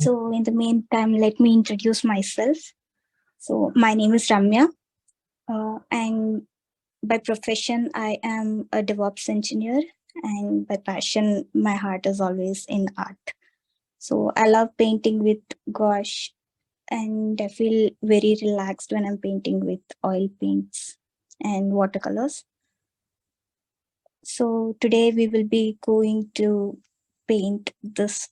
So in the meantime, let me introduce myself. So my name is Ramya, and by profession, I am a DevOps engineer, and by passion, my heart is always in art. So I love painting with gouache, and I feel very relaxed when I'm painting with oil paints and watercolors. So today we will be going to paint this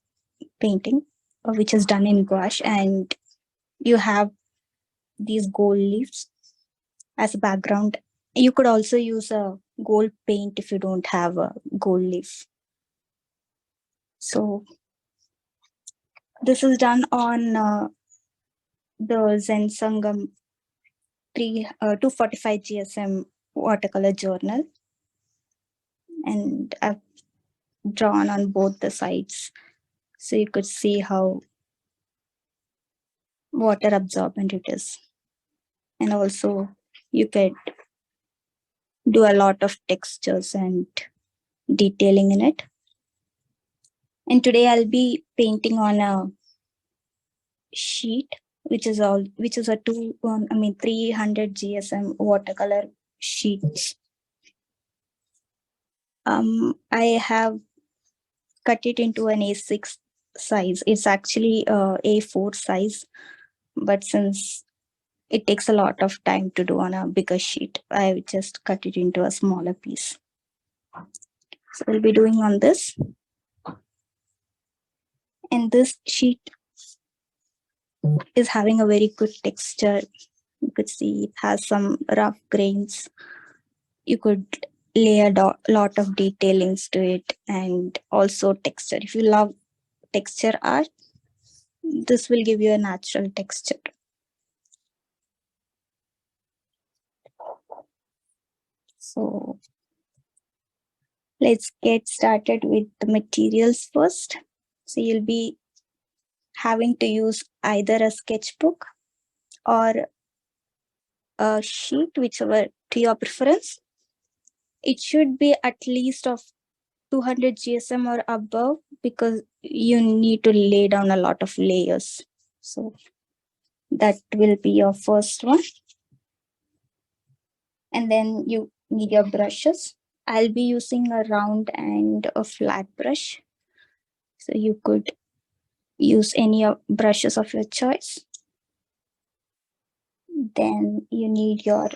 painting, which is done in gouache, and you have these gold leaves as a background. You could also use a gold paint if you don't have a gold leaf. So this is done on the Zen Sangam 245 GSM watercolor journal, and I've drawn on both the sides so you could see how water absorbent it is. And also you could do a lot of textures and detailing in it. And today I'll be painting on a sheet, which is a 300 GSM watercolor sheets. I have cut it into an A6 size. It's actually A4 size, but since it takes a lot of time to do on a bigger sheet, I just cut it into a smaller piece. So we'll be doing on this. And this sheet is having a very good texture. You could see it has some rough grains. You could lay a lot of detailings to it, and also texture. If you love texture art, this will give you a natural texture. So let's get started with the materials first. So you'll be having to use either a sketchbook or a sheet, whichever to your preference. It should be at least of 200 GSM or above, because you need to lay down a lot of layers. So that will be your first one. And then you need your brushes. I'll be using a round and a flat brush. So you could use any brushes of your choice. Then you need your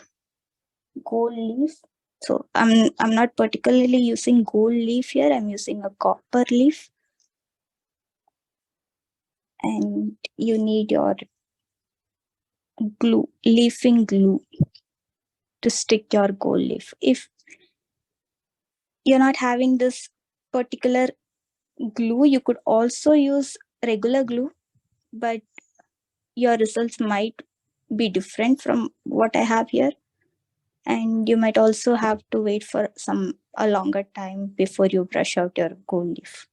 gold leaf. So I'm not particularly using gold leaf here. I'm using a copper leaf. And you need your glue, leafing glue, to stick your gold leaf. If you're not having this particular glue, you could also use regular glue, but your results might be different from what I have here. And you might also have to wait for a longer time before you brush out your gold leaf.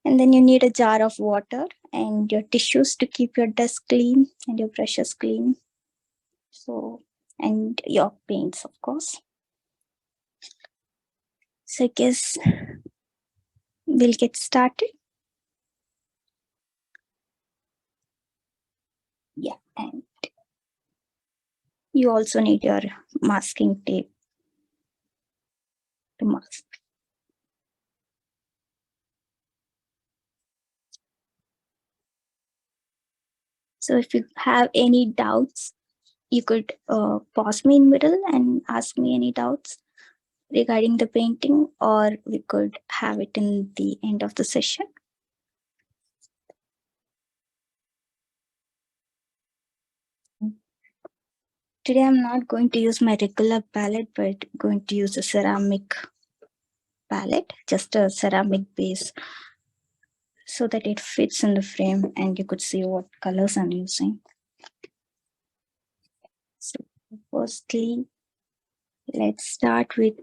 And then you need a jar of water and your tissues to keep your desk clean and your brushes clean. So, and your paints, of course. So I guess we'll get started. Yeah, and you also need your masking tape to mask. So if you have any doubts, you could pause me in middle and ask me any doubts regarding the painting, or we could have it in the end of the session. Today I'm not going to use my regular palette, but going to use a ceramic palette, just a ceramic base, so that it fits in the frame and you could see what colors I'm using. So firstly, let's start with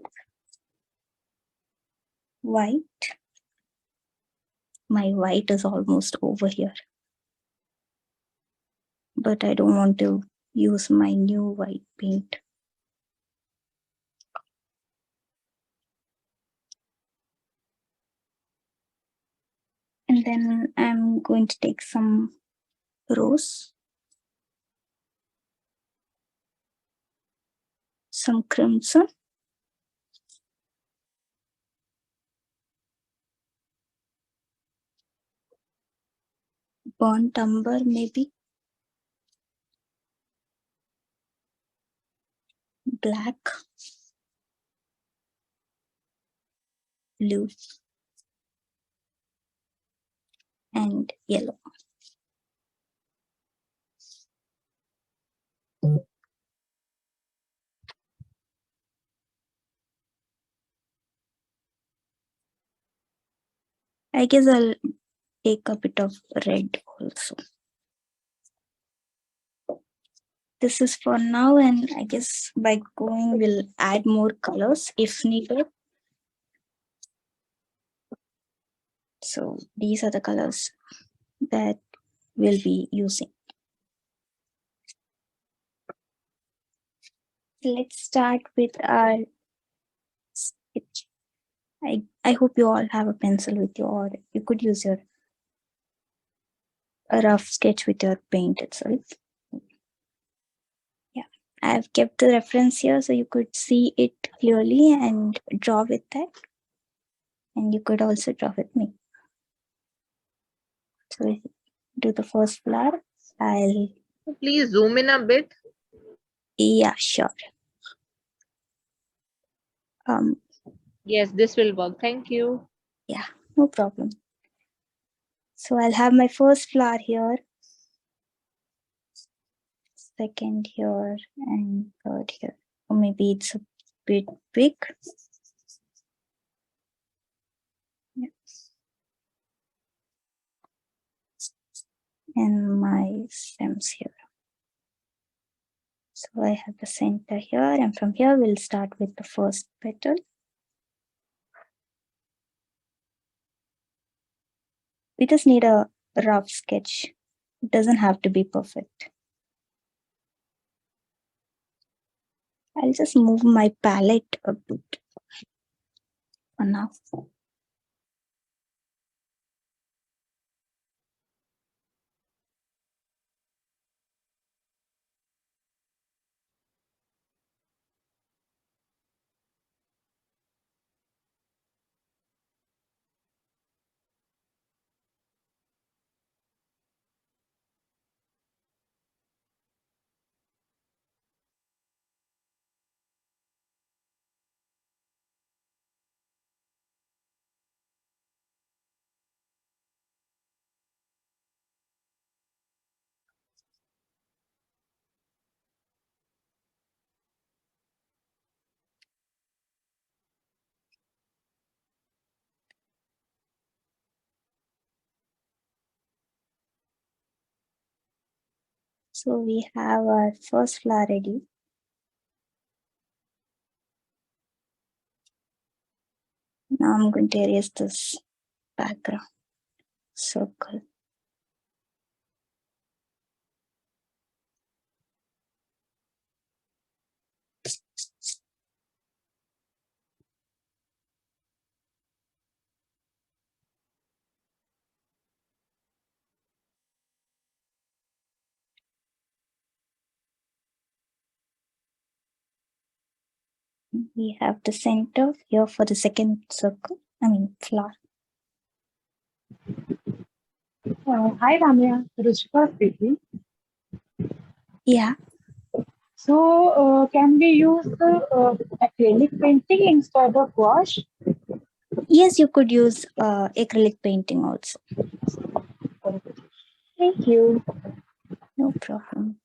white. My white is almost over here, but I don't want to use my new white paint. And then I'm going to take some rose, some crimson, burnt umber maybe, black, blue, and yellow. I guess I'll take a bit of red also. This is for now, and I guess by going we'll add more colors if needed. So these are the colors that we'll be using. Let's start with our sketch. I hope you all have a pencil with you, or you could use a rough sketch with your paint itself. Yeah, I've kept the reference here so you could see it clearly and draw with that. And you could also draw with me. So we'll do the first flower. Please zoom in a bit. Yeah, sure. Yes, this will work. Thank you. Yeah, no problem. So I'll have my first flower here, second here, and third here. Or maybe it's a bit big. Yeah. And my stems here. So I have the center here, and from here we'll start with the first petal. We just need a rough sketch. It doesn't have to be perfect. I'll just move my palette a bit for now. So we have our first flower ready. Now I'm going to erase this background circle. We have the center here for the second circle, flower. Hi Ramya, Ruchika speaking. Yeah. So, can we use acrylic painting instead of gouache? Yes, you could use acrylic painting also. Thank you. No problem.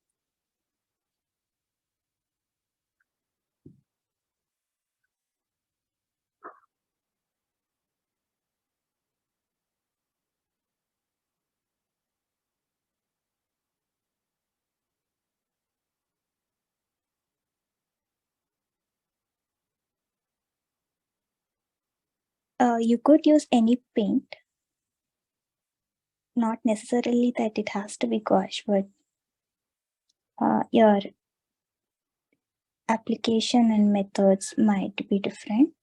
You could use any paint. Not necessarily that it has to be gouache, but your application and methods might be different.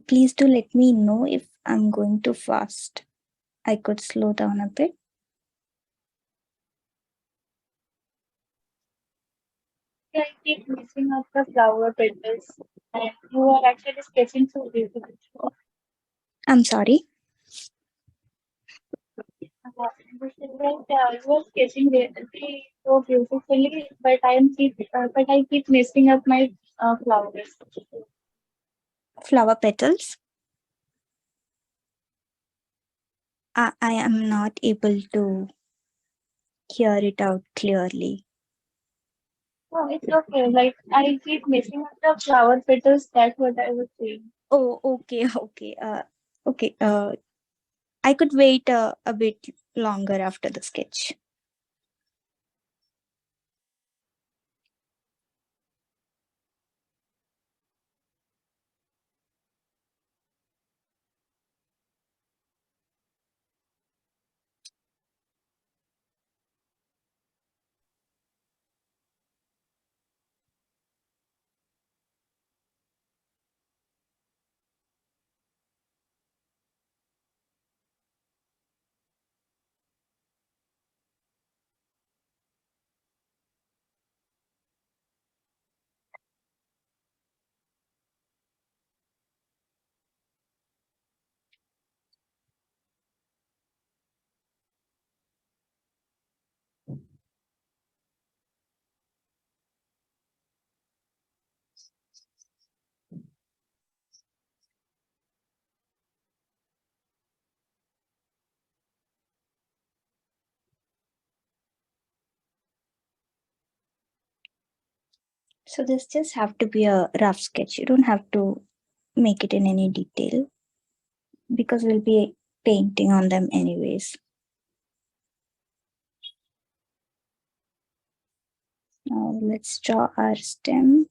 Please do let me know if I'm going too fast. I could slow down a bit. I keep messing up the flower petals, and you are actually sketching so beautifully. I'm sorry. You are sketching really so beautifully, but I keep messing up my flowers. Flower petals. I am not able to hear it out clearly. Oh, it's okay. Like I keep messing up the flower petals. That's what I was saying. Oh, okay, okay. Okay. I could wait a bit longer after the sketch. So this just have to be a rough sketch. You don't have to make it in any detail because we'll be painting on them anyways. Now let's draw our stem.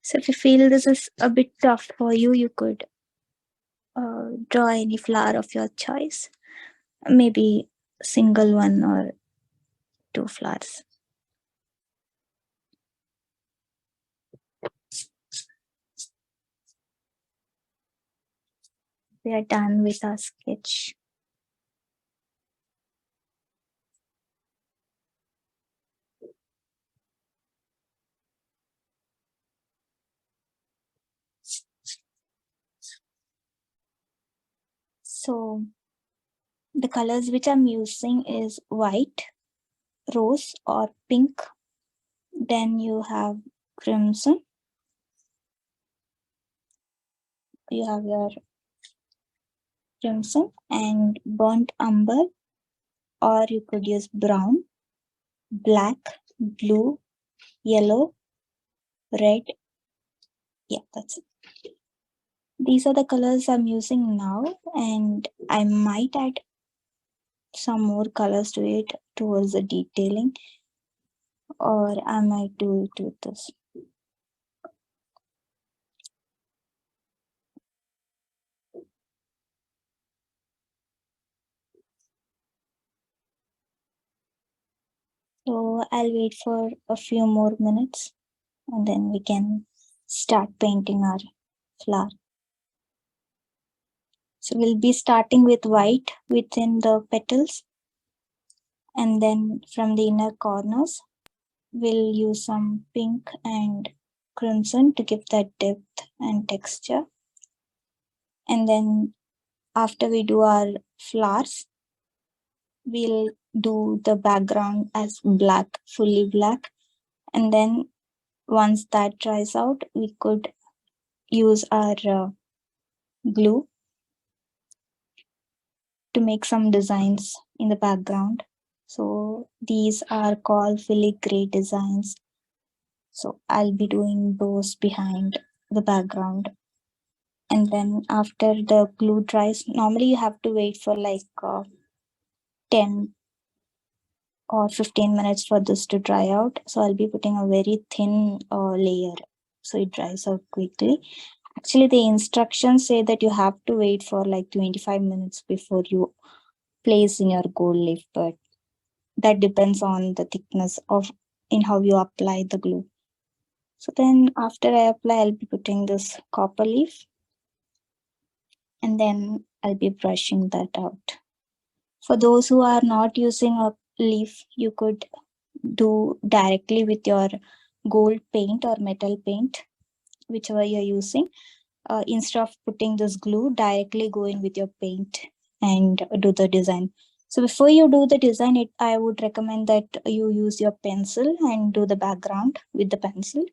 So if you feel this is a bit tough for you, you could draw any flower of your choice. Maybe single one or two flowers. We are done with our sketch. So the colors which I'm using is white, rose or pink. Then you have crimson. You have your crimson and burnt umber, or you could use brown, black, blue, yellow, red. Yeah, that's it. These are the colors I'm using now, and I might add some more colors to it towards the detailing, or I might do it with this. So I'll wait for a few more minutes and then we can start painting our flower. So we'll be starting with white within the petals, and then from the inner corners, we'll use some pink and crimson to give that depth and texture. And then after we do our flowers, we'll do the background as black, fully black. And then once that dries out, we could use our glue to make some designs in the background. So these are called filigree designs. So I'll be doing those behind the background. And then after the glue dries, normally you have to wait for like 10 or 15 minutes for this to dry out. So I'll be putting a very thin layer so it dries out quickly. Actually, the instructions say that you have to wait for like 25 minutes before you place in your gold leaf, but that depends on the thickness of in how you apply the glue. So then after I apply, I'll be putting this copper leaf and then I'll be brushing that out. For those who are not using a leaf, you could do directly with your gold paint or metal paint, whichever you're using. Instead of putting this glue, directly go in with your paint and do the design. So before you do the design, I would recommend that you use your pencil and do the background with the pencil,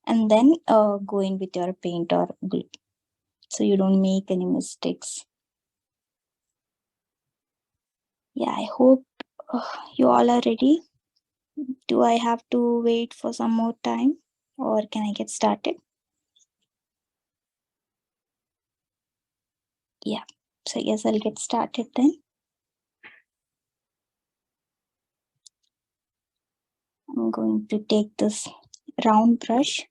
and then go in with your paint or glue, so you don't make any mistakes. Yeah, I hope you all are ready. Do I have to wait for some more time or can I get started? Yeah, so I guess I'll get started then. I'm going to take this round brush.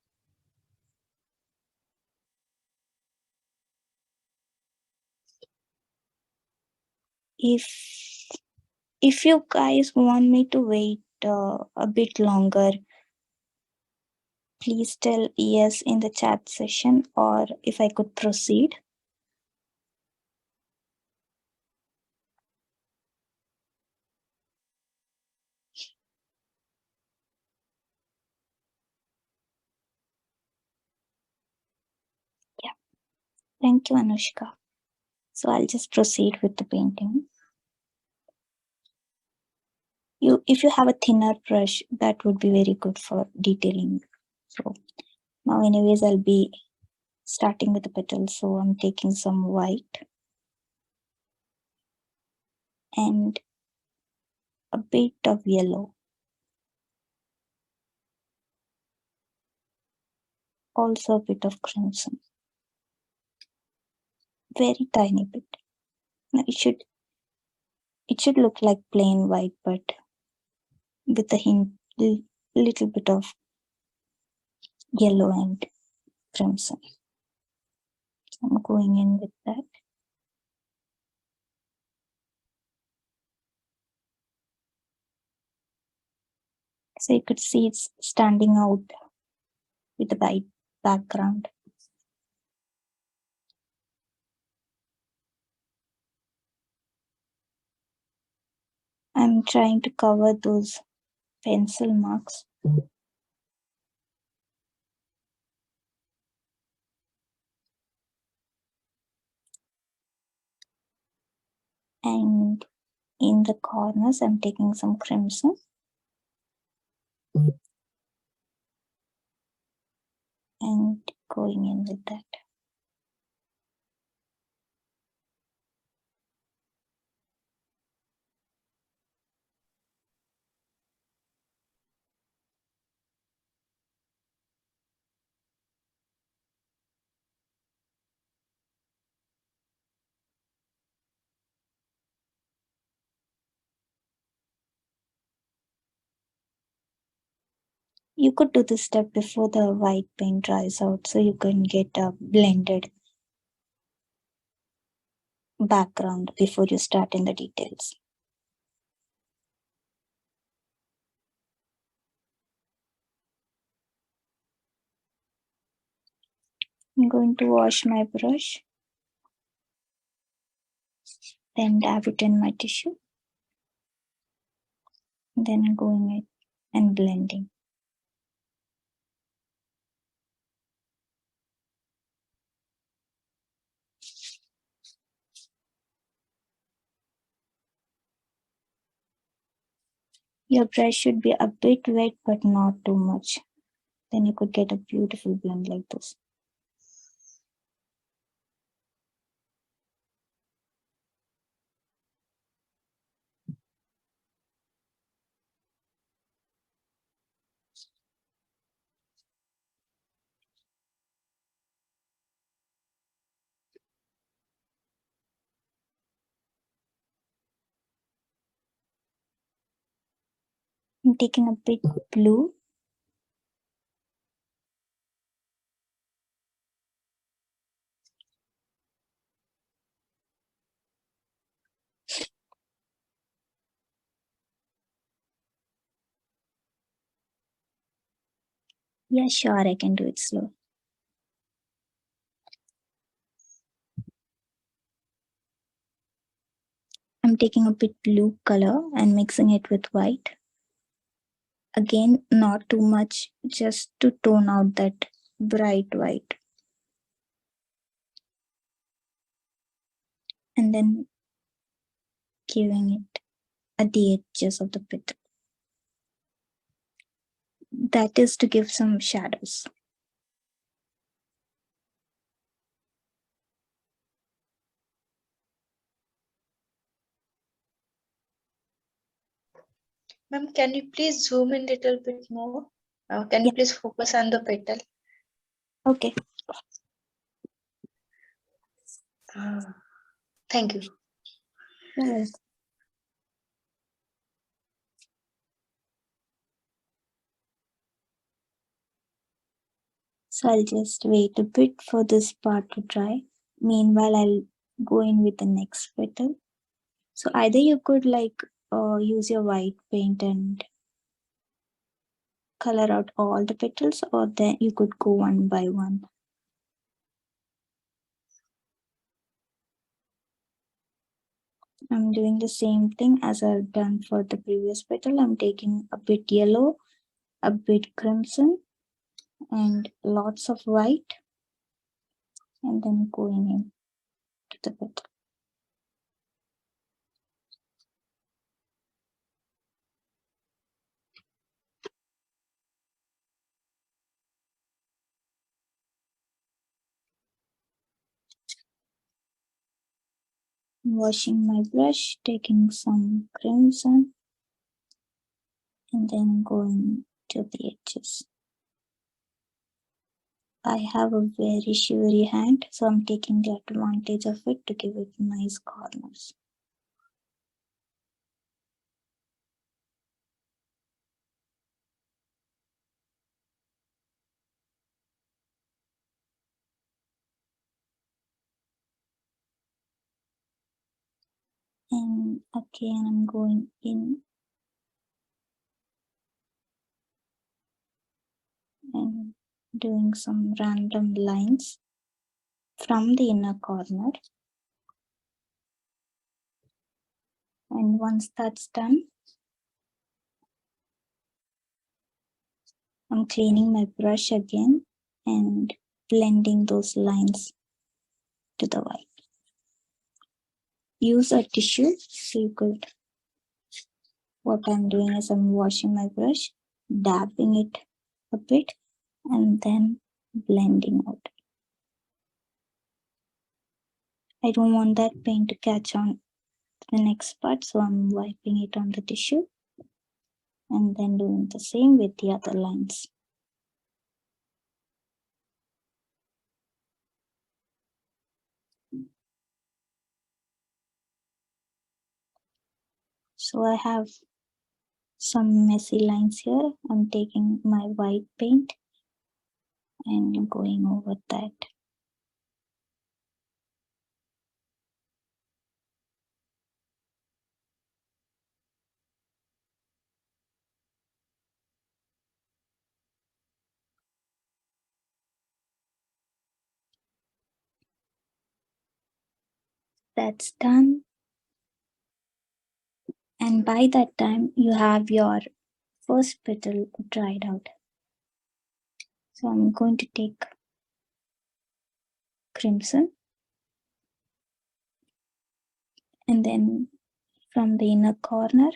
If you guys want me to wait a bit longer, please tell yes in the chat session, or if I could proceed. Yeah, thank you, Anushka. So I'll just proceed with the painting. If you have a thinner brush, that would be very good for detailing. So now anyways, I'll be starting with the petals. So I'm taking some white and a bit of yellow. Also a bit of crimson. Very tiny bit. Now it should look like plain white, but with a little bit of yellow and crimson. So I'm going in with that. So you could see it's standing out with the white background. I'm trying to cover those pencil marks. And in the corners, I'm taking some crimson. And going in with that. You could do this step before the white paint dries out, so you can get a blended background before you start in the details. I'm going to wash my brush, then dab it in my tissue, then going it and blending. Your brush should be a bit wet, but not too much. Then you could get a beautiful blend like this. I'm taking a bit blue. Yeah, sure, I can do it slow. I'm taking a bit blue color and mixing it with white. Again, not too much, just to tone out that bright white. And then giving it at the edges of the petal. That is to give some shadows. Ma'am, can you please zoom in a little bit more? Can you please focus on the petal? Okay. Thank you. Yes. So I'll just wait a bit for this part to dry. Meanwhile, I'll go in with the next petal. So either you could use your white paint and color out all the petals, or then you could go one by one. I'm doing the same thing as I've done for the previous petal. I'm taking a bit yellow, a bit crimson, and lots of white, and then going in to the petal. Washing my brush, taking some crimson, and then going to the edges. I have a very shivery hand, so I'm taking the advantage of it to give it nice corners. And again, I'm going in and doing some random lines from the inner corner. And once that's done, I'm cleaning my brush again and blending those lines to the white. Use a tissue, so you could. What I'm doing is I'm washing my brush, dabbing it a bit, and then blending out. I don't want that paint to catch on the next part, so I'm wiping it on the tissue and then doing the same with the other lines. So I have some messy lines here. I'm taking my white paint and going over that. That's done. And by that time, you have your first petal dried out. So I'm going to take crimson and then from the inner corner,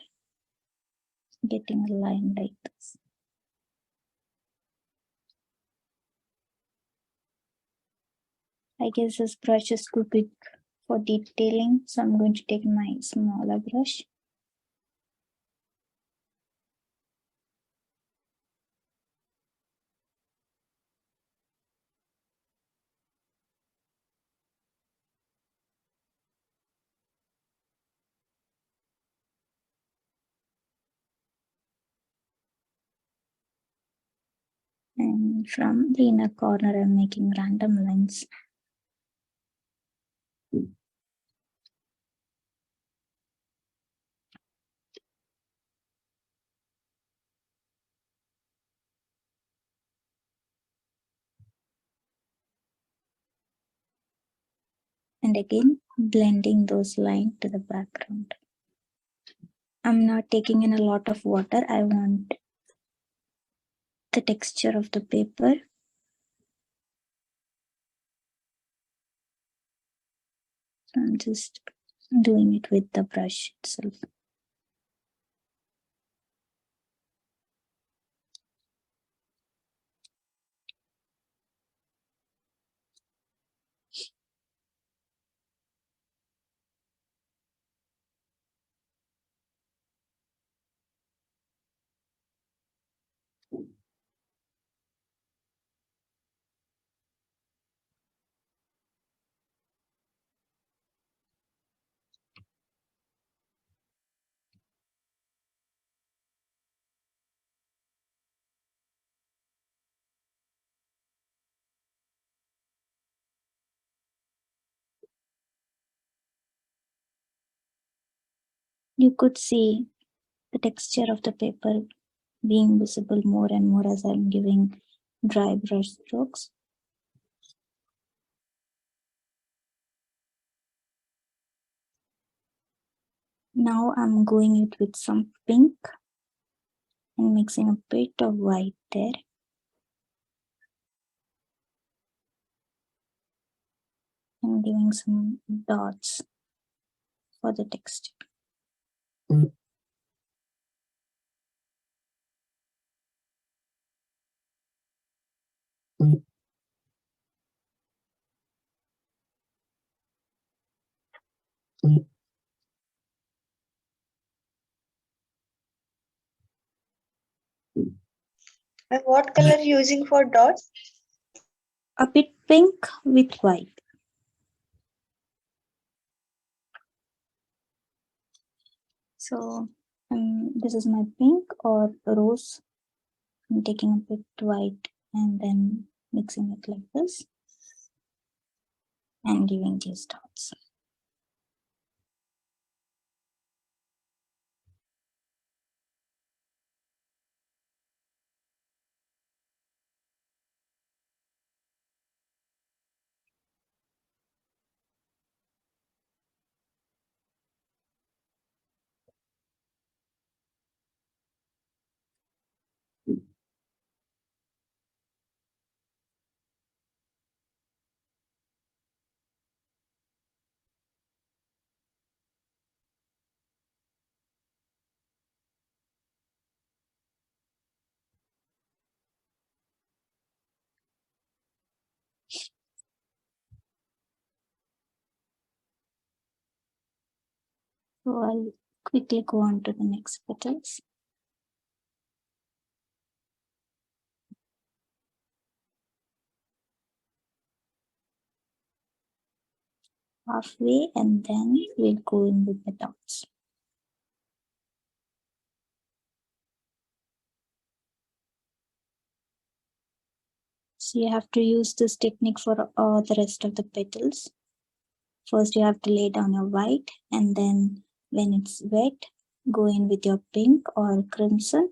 getting a line like this. I guess this brush is too big for detailing, so I'm going to take my smaller brush. And from the inner corner, I'm making random lines. And again, blending those lines to the background. I'm not taking in a lot of water. I want the texture of the paper. So I'm just doing it with the brush itself. You could see the texture of the paper being visible more and more as I'm giving dry brush strokes. Now I'm going it with some pink and mixing a bit of white there. And giving some dots for the texture. And what color you using for dots? A bit pink with white. So this is my pink or rose. I'm taking a bit white and then mixing it like this and giving these dots. So I'll quickly go on to the next petals. Halfway and then we'll go in with the dots. So you have to use this technique for the rest of the petals. First you have to lay down your white and then when it's wet, go in with your pink or crimson,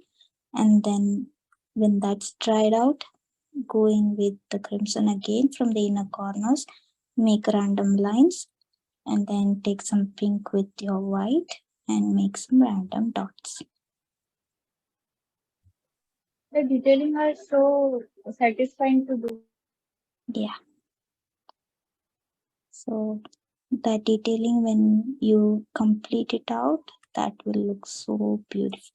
and then when that's dried out, go in with the crimson again from the inner corners, make random lines, and then take some pink with your white and make some random dots. The detailing are so satisfying to do. Yeah. So that detailing, when you complete it out, that will look so beautiful.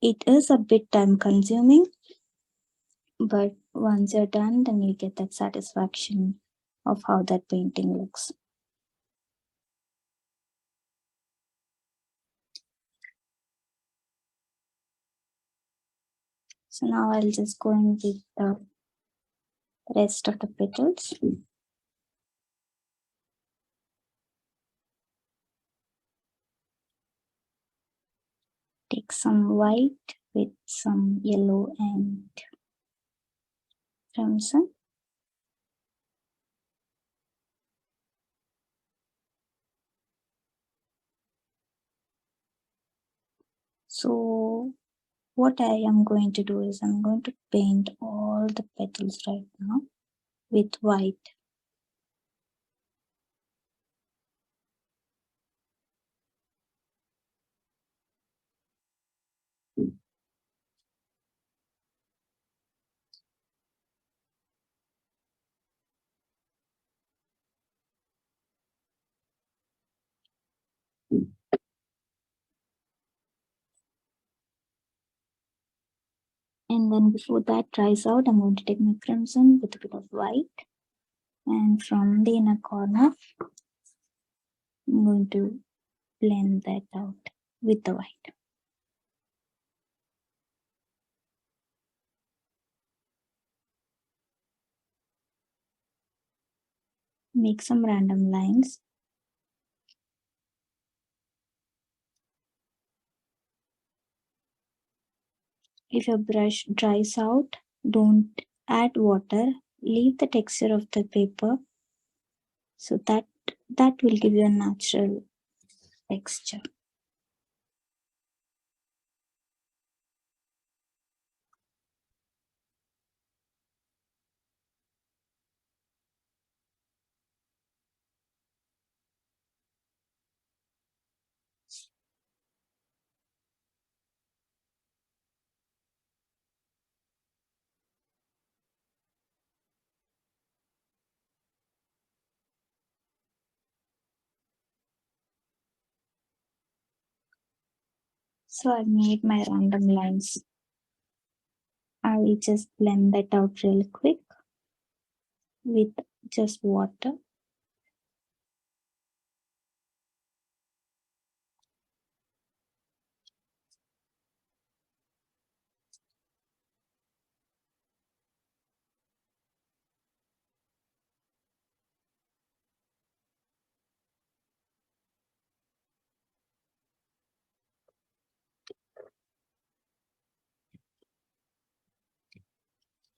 It is a bit time consuming, but once you're done, then you get that satisfaction of how that painting looks. So now I'll just go in with the rest of the petals. Take some white with some yellow and crimson. So what I am going to do is I'm going to paint all the petals right now with white. And then before that dries out, I'm going to take my crimson with a bit of white. And from the inner corner, I'm going to blend that out with the white. Make some random lines. If your brush dries out, don't add water. Leave the texture of the paper so that will give you a natural texture. So I made my random lines. I will just blend that out real quick with just water.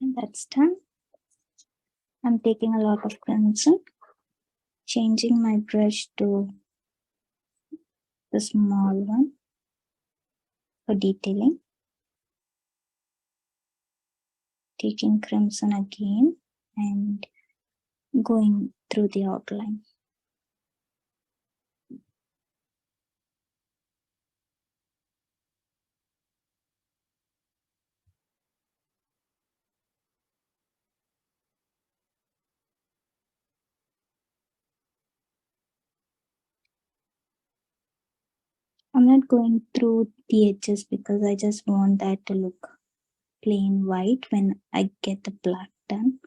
And that's done. I'm taking a lot of crimson, changing my brush to the small one for detailing. Taking crimson again and going through the outline. I'm not going through the edges because I just want that to look plain white when I get the black done.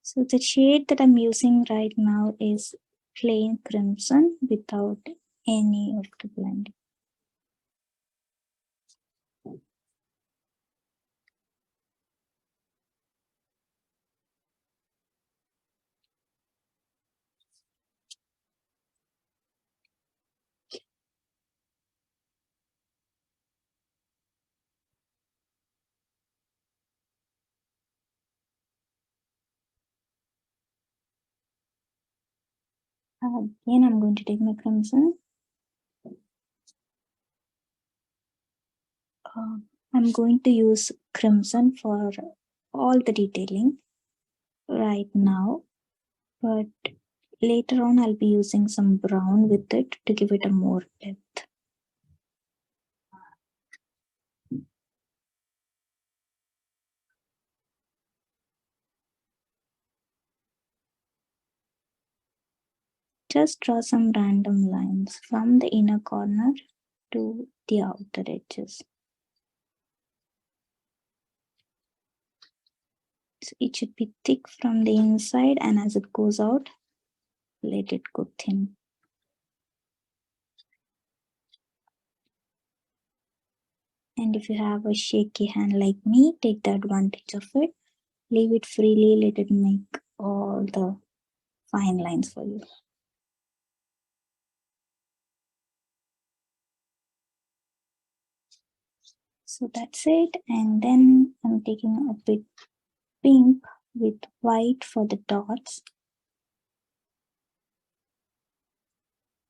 So the shade that I'm using right now is plain crimson without any of the blending. Again, I'm going to take my crimson. I'm going to use crimson for all the detailing right now, but later on I'll be using some brown with it to give it a more depth. Just draw some random lines from the inner corner to the outer edges. So it should be thick from the inside, and as it goes out, let it go thin. And if you have a shaky hand like me, take the advantage of it. Leave it freely, let it make all the fine lines for you. So that's it. And then I'm taking a bit pink with white for the dots.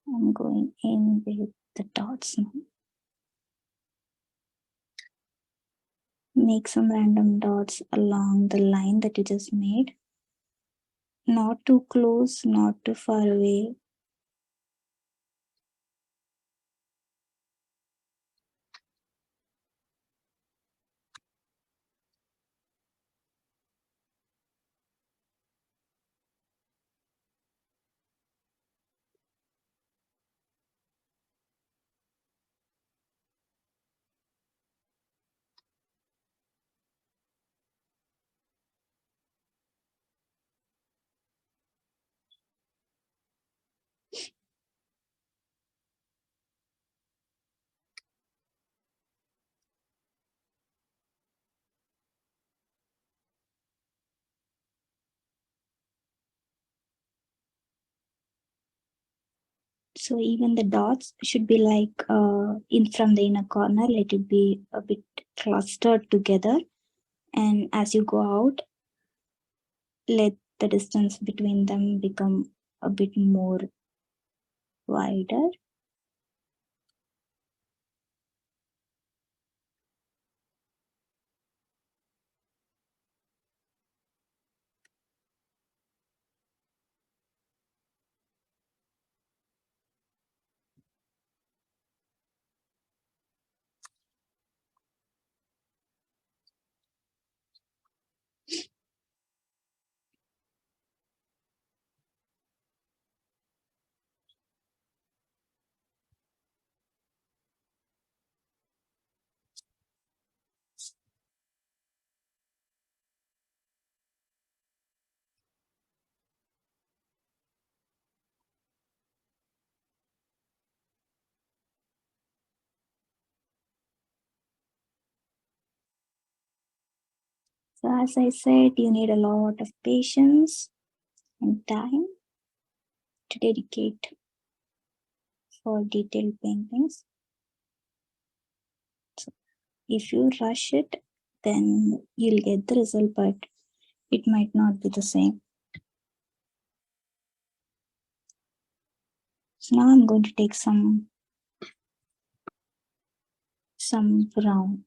I'm going in with the dots now. Make some random dots along the line that you just made. Not too close, not too far away. So even the dots should be like in from the inner corner, let it be a bit clustered together. And as you go out, let the distance between them become a bit more wider. So as I said, you need a lot of patience and time to dedicate for detailed paintings. So if you rush it, then you'll get the result, but it might not be the same. So now I'm going to take some brown,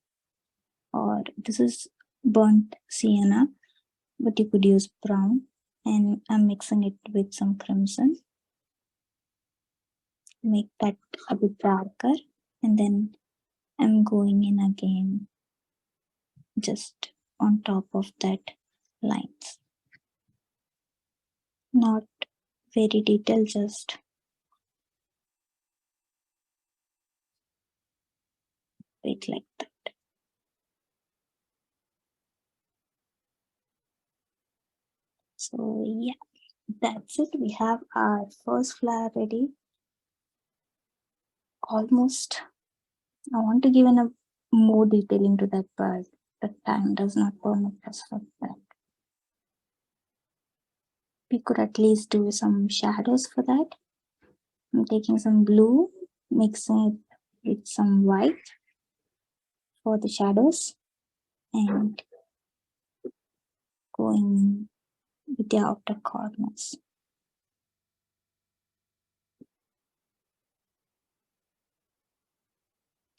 or this is burnt sienna, but you could use brown, and I'm mixing it with some crimson. Make that a bit darker, and then I'm going in again just on top of that lines. Not very detailed, just bit like that. So yeah, that's it. We have our first flower ready. Almost. I want to give in a more detail into that, but the time does not permit us for that. We could at least do some shadows for that. I'm taking some blue, mixing it with some white for the shadows, and going with the outer corners.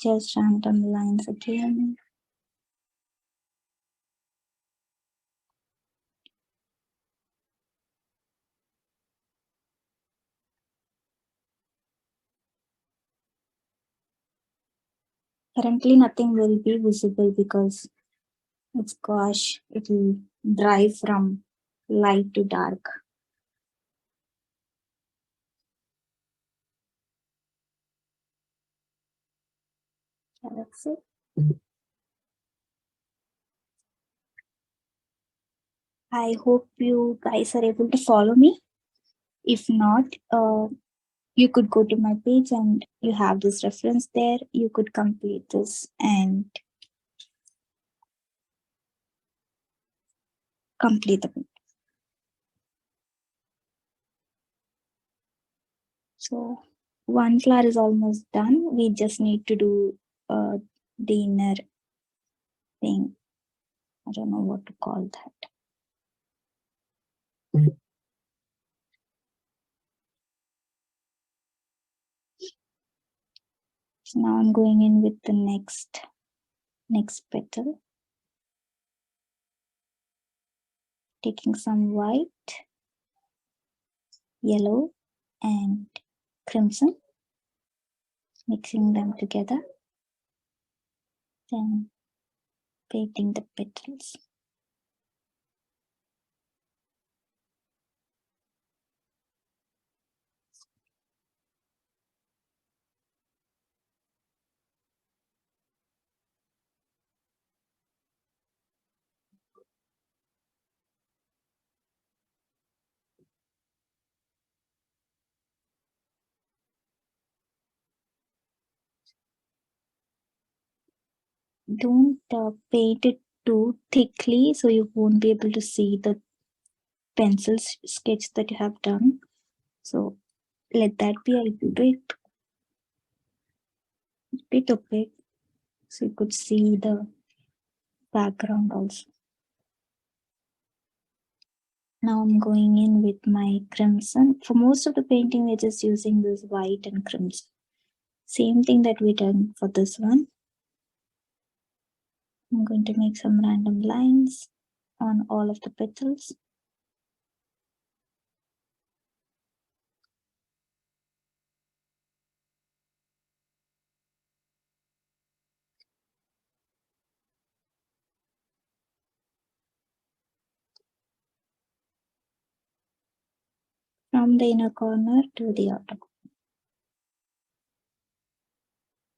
Just random lines again. Currently nothing will be visible because it's gouache. It will dry from light to dark. Yeah, that's it. I hope you guys are able to follow me. If not, you could go to my page and you have this reference there. You could complete this and complete the page. So one flower is almost done. We just need to do the inner thing. I don't know what to call that. So now I'm going in with the next petal. Taking some white, yellow, and crimson, mixing them together, then painting the petals. Don't paint it too thickly so you won't be able to see the pencil sketch that you have done. So let that be a bit opaque so you could see the background also. Now I'm going in with my crimson. For most of the painting, we're just using this white and crimson. Same thing that we done for this one. I'm going to make some random lines on all of the petals. From the inner corner to the outer corner.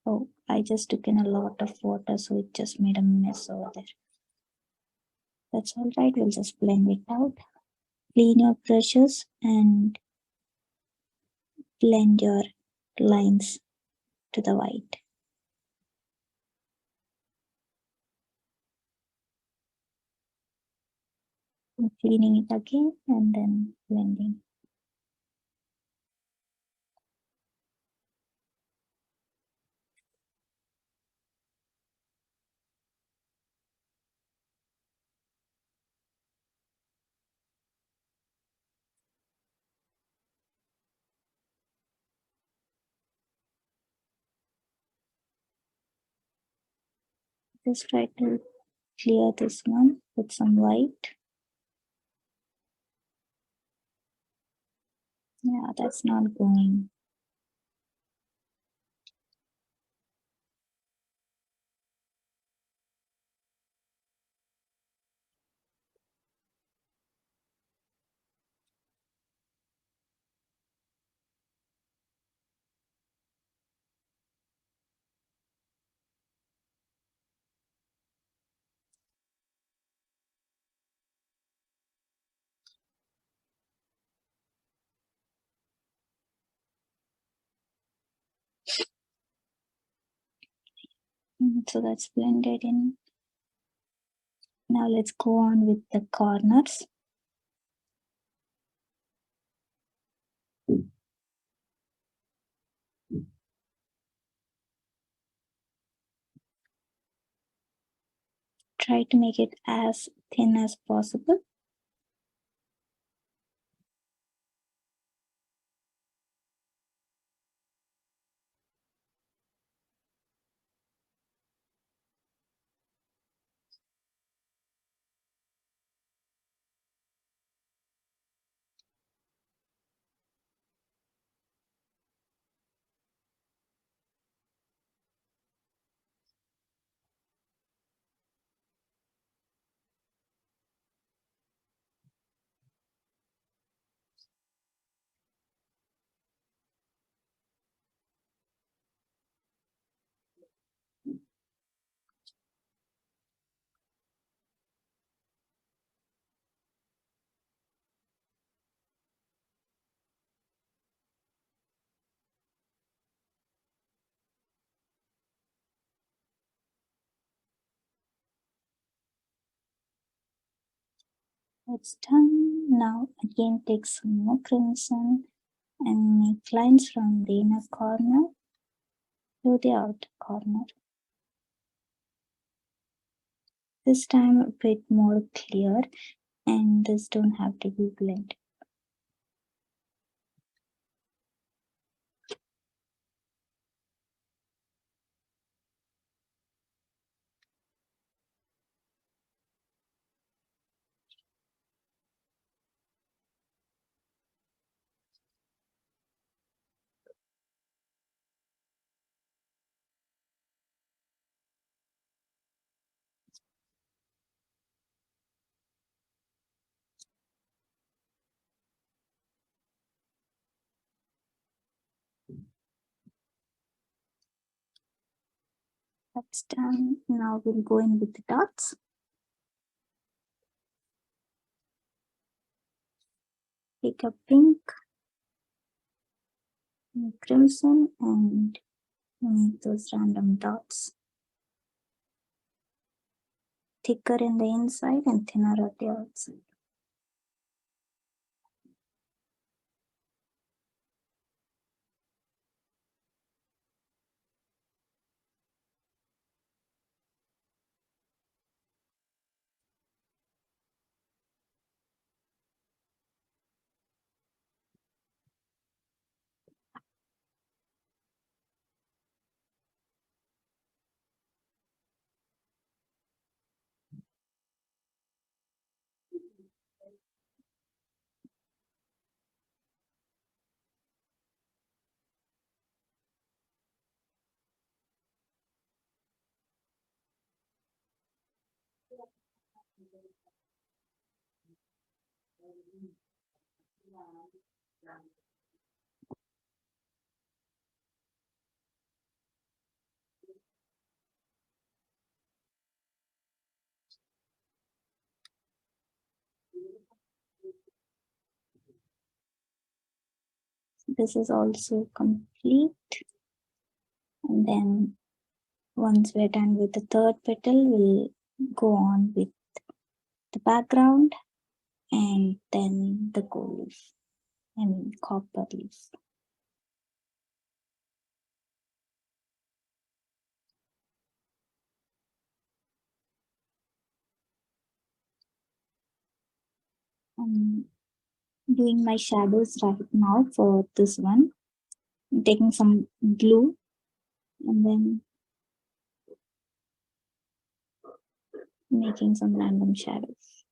Oh, I just took in a lot of water, so it just made a mess over there. That's all right, we'll just blend it out. Clean your brushes and blend your lines to the white. I'm cleaning it again and then blending. Just try to clear this one with some white. Yeah, that's not going. So that's blended in. Now let's go on with the corners. Try to make it as thin as possible. It's done. Now again take some more crimson and make lines from the inner corner to the outer corner. This time a bit more clear, and this don't have to be blended. That's done. Now we'll go in with the dots. Take a pink and crimson and make those random dots. Thicker in the inside and thinner at the outside. This is also complete. And then once we're done with the third petal, we'll go on with the background and then the gold leaf, copper leaf. I'm doing my shadows right now for this one. I'm taking some glue and then making some random shadows.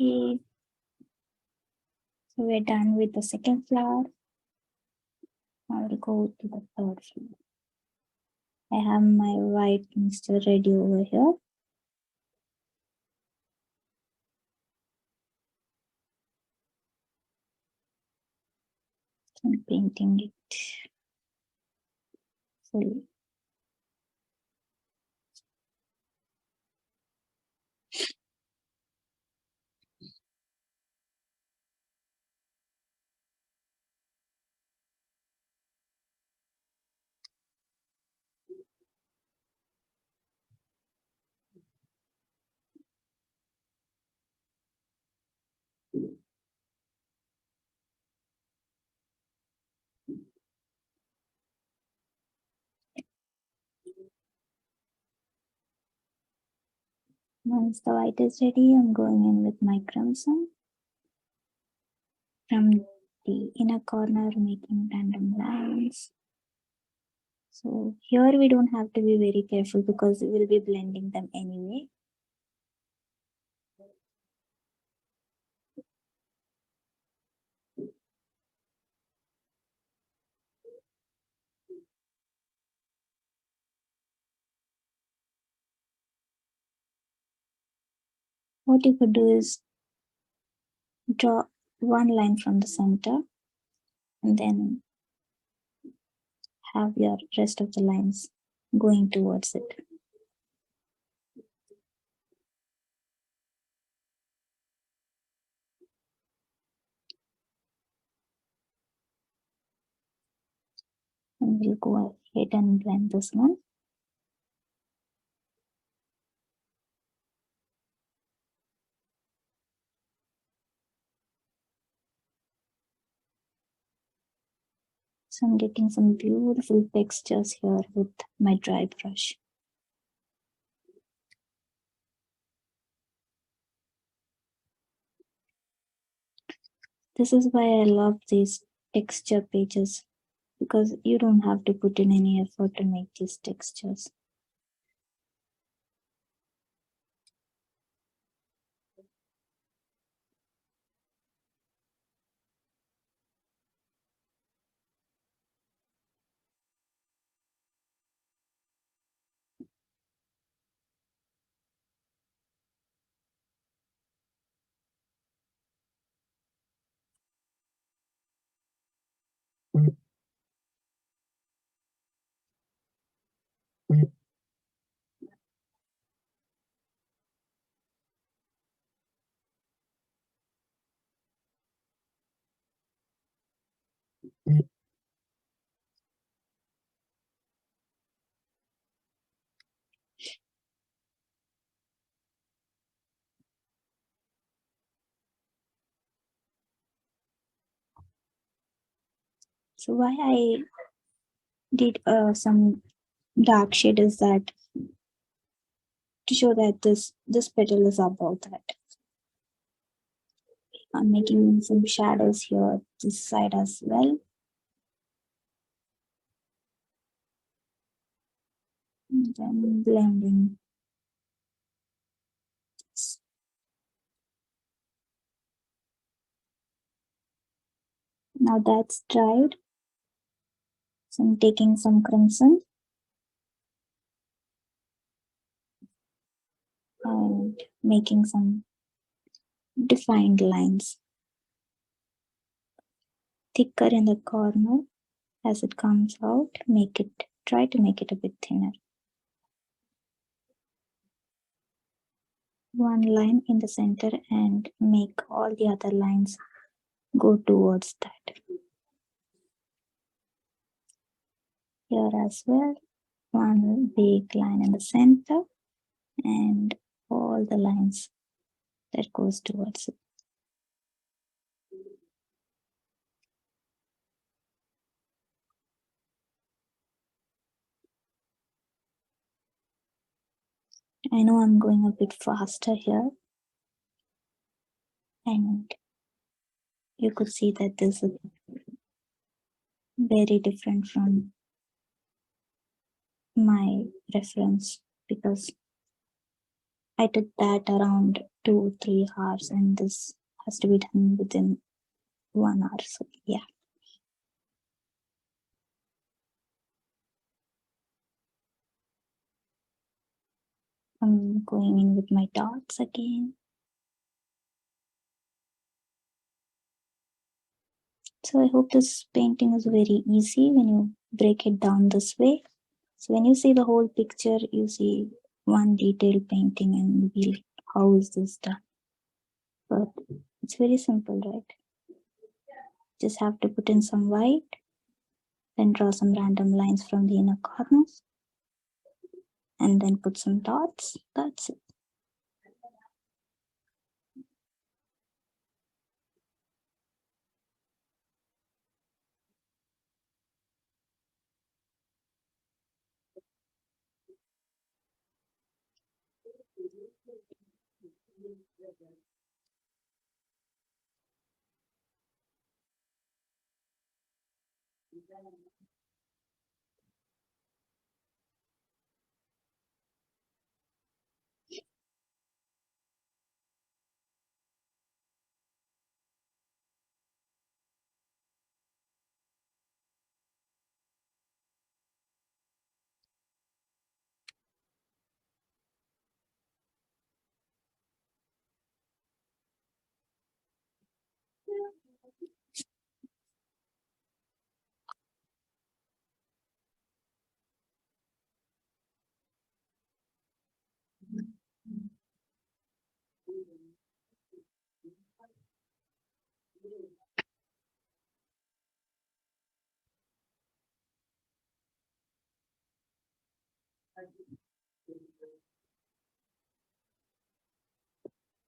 Okay, so we're done with the second flower. I will go to the third flower. I have my white mixture ready over here. I'm painting it fully. Once the white is ready, I'm going in with my crimson. From the inner corner, making random lines. So here we don't have to be very careful because we will be blending them anyway. What you could do is draw one line from the center and then have your rest of the lines going towards it. And we'll go ahead and blend this one. So I'm getting some beautiful textures here with my dry brush. This is why I love these texture pages, because you don't have to put in any effort to make these textures. So why I did some dark shade is that to show that this petal is above that. I'm making some shadows here this side as well. And then blending. Now that's dried. So I'm taking some crimson and making some defined lines. Thicker in the corner as it comes out, try to make it a bit thinner. One line in the center and make all the other lines go towards that. Here as well, one big line in the center and all the lines that goes towards it. I know I'm going a bit faster here, and you could see that this is very different from my reference, because I took that around 2-3 hours and this has to be done within 1 hour. So yeah. I'm going in with my dots again. So I hope this painting is very easy when you break it down this way. So when you see the whole picture, you see one detailed painting and you'll be like, how is this done? But it's very simple, right? Just have to put in some white, then draw some random lines from the inner corners, and then put some dots. That's it.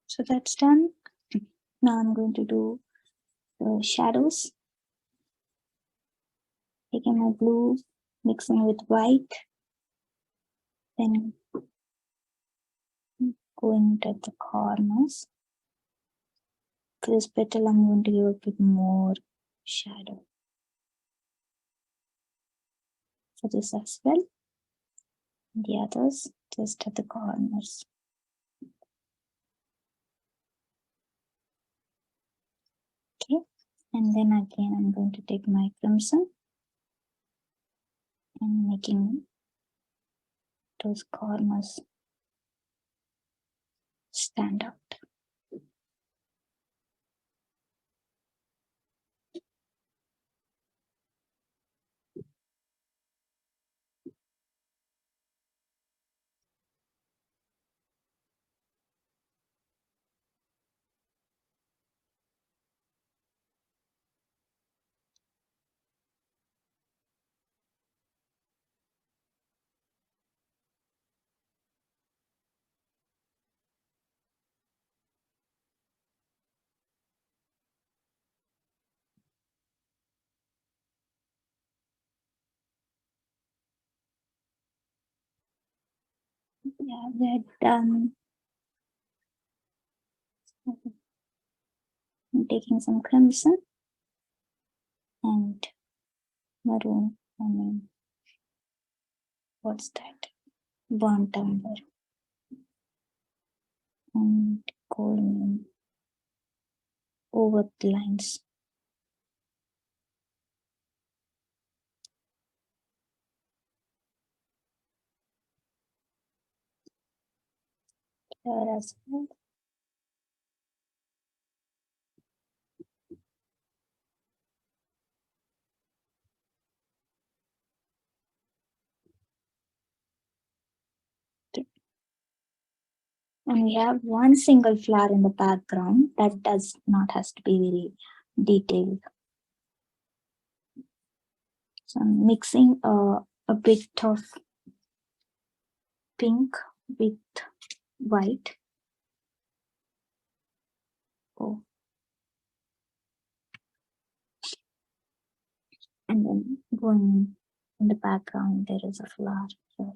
So that's done. Now I'm going to do the shadows. Taking my blue, mixing with white, then going to the corners. For this petal, I'm going to give a bit more shadow. For this as well. The others just at the corners. Okay, and then again I'm going to take my crimson and making those corners stand out. Yeah, we're done. I'm taking some crimson and maroon. I mean, what's that? Burnt umber. And going over the lines. Here as well. And we have one single flower in the background that does not has to be very detailed. So I'm mixing a bit of pink with white. Oh. And then going in the background, there is a flower here.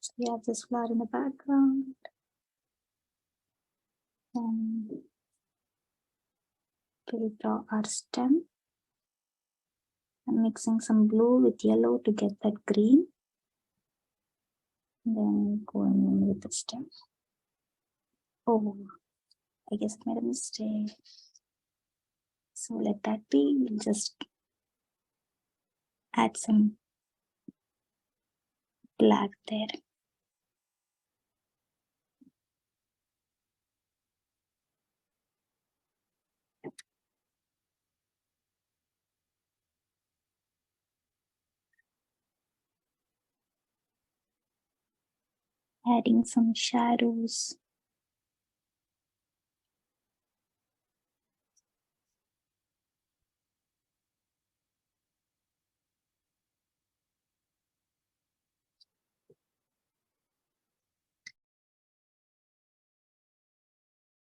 So we have this flower in the background. And we'll draw our stem. I'm mixing some blue with yellow to get that green. And then going in with the stem. Oh, I guess I made a mistake. So let that be. We'll just add some black there. Adding some shadows.